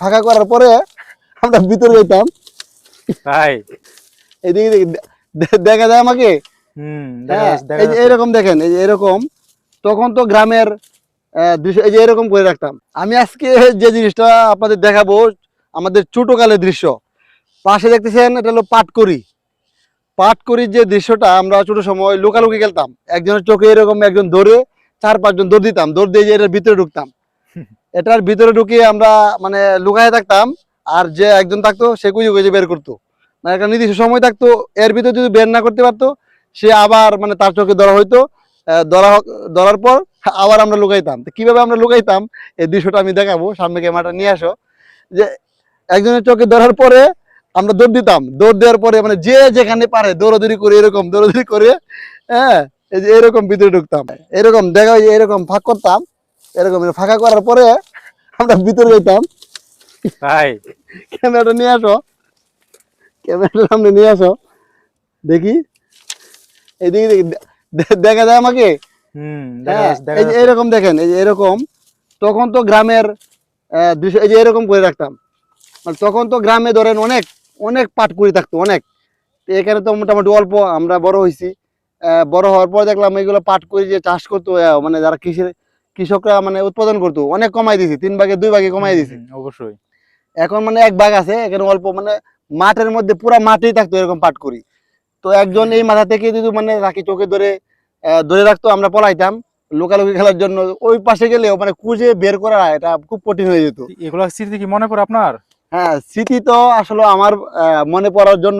ফাঁকা করার পরে আমরা ভিতরে যেতাম। তাই এদিকে দেখা যায় আমাকে। হ্যাঁ, এই যে এরকম দেখেন, এই যে এরকম তখন তো গ্রামের দৃশ্য এই যে এরকম করে রাখতাম। আমি আজকে যে জিনিসটা আপনাদের দেখাবো আমাদের ছোটকালের দৃশ্য। পাশে দেখতেছেন এটা হলো পাটকড়ির যে দৃশ্যটা আমরা ছোট সময় লুকালুকি খেলতাম। একজনের চোখে এরকম একজন ধরে 4-5 জন দৌড় দিতাম, দৌড় দিয়ে যে এটার ভিতরে ঢুকতাম। এটার ভিতরে ঢুকিয়ে আমরা মানে লুকায় থাকতাম। আর যে একজন থাকতো সে কুঁজে কুঁজে বের করতো, মানে একটা নির্দিষ্ট সময় থাকতো, এর ভিতরে যদি বের না করতে পারতো সে আবার মানে তার চোখে ধরা হইতো। ধরার পর আবার আমরা লুকাইতাম। তো কিভাবে আমরা লুকাইতাম এই দৃশ্যটা আমি দেখাবো, সামনে ক্যামেরাটা নিয়ে আসো। যে একজনের চোখে ধরার পরে আমরা দৌড় দিতাম, দৌড় দেওয়ার পরে মানে যে যেখানে পারে দৌড়াদৌড়ি করে, এরকম দৌড়াদৌড়ি করে, হ্যাঁ, এই যে এরকম ভিতরে ঢুকতাম। এরকম দেখা যায় এরকম ফাঁক করতাম, এরকম ফাঁকা করার পরে আমরা ভিতরে যেতাম। তাই ক্যামেরাটা নিয়ে আসো, ক্যামেরাটা সামনে নিয়ে আসো, দেখি এদিকে দেখা যায় আমাকে। হ্যাঁ, এই যে এরকম দেখেন, এই যে এরকম তখন তো গ্রামের দৃশ্য এই যে এরকম করে রাখতাম। মানে তখন তো গ্রামে ধরেন অনেক অনেক পাটকুড়ি থাকতো, অনেক। তো এখানে তো মোটামুটি অল্প আমরা বড় হয়েছি। বড় হওয়ার পর দেখলাম এইগুলো পাটকুড়ি যে চাষ করতো, মানে যারা কৃষকরা মানে উৎপাদন করতো, অনেক কমাই দিয়েছে, 3 ভাগে 2 ভাগে কমাই দিয়েছে। অবশ্যই এখন মানে 1 ভাগ আছে, এখানে অল্প, মানে মাঠের মধ্যে পুরা মাঠেই থাকতো এরকম পাটকুড়ি। তো একজন এই মাথা থেকে যদি মানে রাখি চোখে ধরে রাখতো, আমরা পলাইতাম লুকালুকি খেলার জন্য। ওই পাশে গেলেও মানে খুঁজে বের করা এটা খুব কঠিন হয়ে যেত। এগুলা স্মৃতি কি মনে পড়ে আপনার? হ্যাঁ, স্মৃতি তো আসলে আমার মনে পড়ার জন্য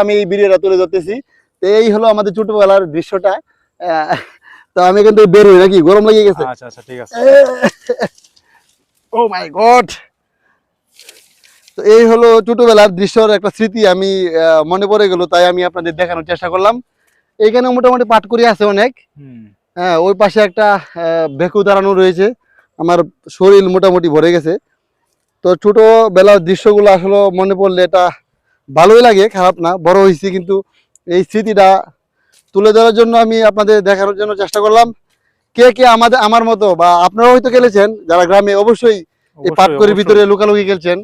আমি এই ভিডিওটা তুলে ধরতেছি। তো এই হলো আমাদের ছোটবেলার দৃশ্যটা। তো আমি কিন্তু বের হই নাকি, গরম লেগে গেছে। আচ্ছা আচ্ছা ঠিক আছে। ও মাই গড। তো এই হলো ছোটবেলার দৃশ্যর একটা স্মৃতি, আমি মনে পড়ে গেল, তাই আমি আপনাদের দেখানোর চেষ্টা করলাম। এইখানে মোটামুটি পাটকুড়ি আছে অনেক। হ্যাঁ, ওই পাশে একটা ভেকু দাঁড়ানো রয়েছে। আমার শরীর মোটামুটি ভরে গেছে। তো ছোটবেলার দৃশ্যগুলো আসলে মনে পড়লে এটা ভালোই লাগে, খারাপ না। বড় হয়েছি কিন্তু এই স্মৃতিটা তুলে ধরার জন্য আমি আপনাদের দেখানোর জন্য চেষ্টা করলাম। কে কে আমার মতো বা আপনারাও হয়তো খেলেছেন, যারা গ্রামে অবশ্যই এই পাটকুড়ির ভিতরে লুকালুকি খেলছেন।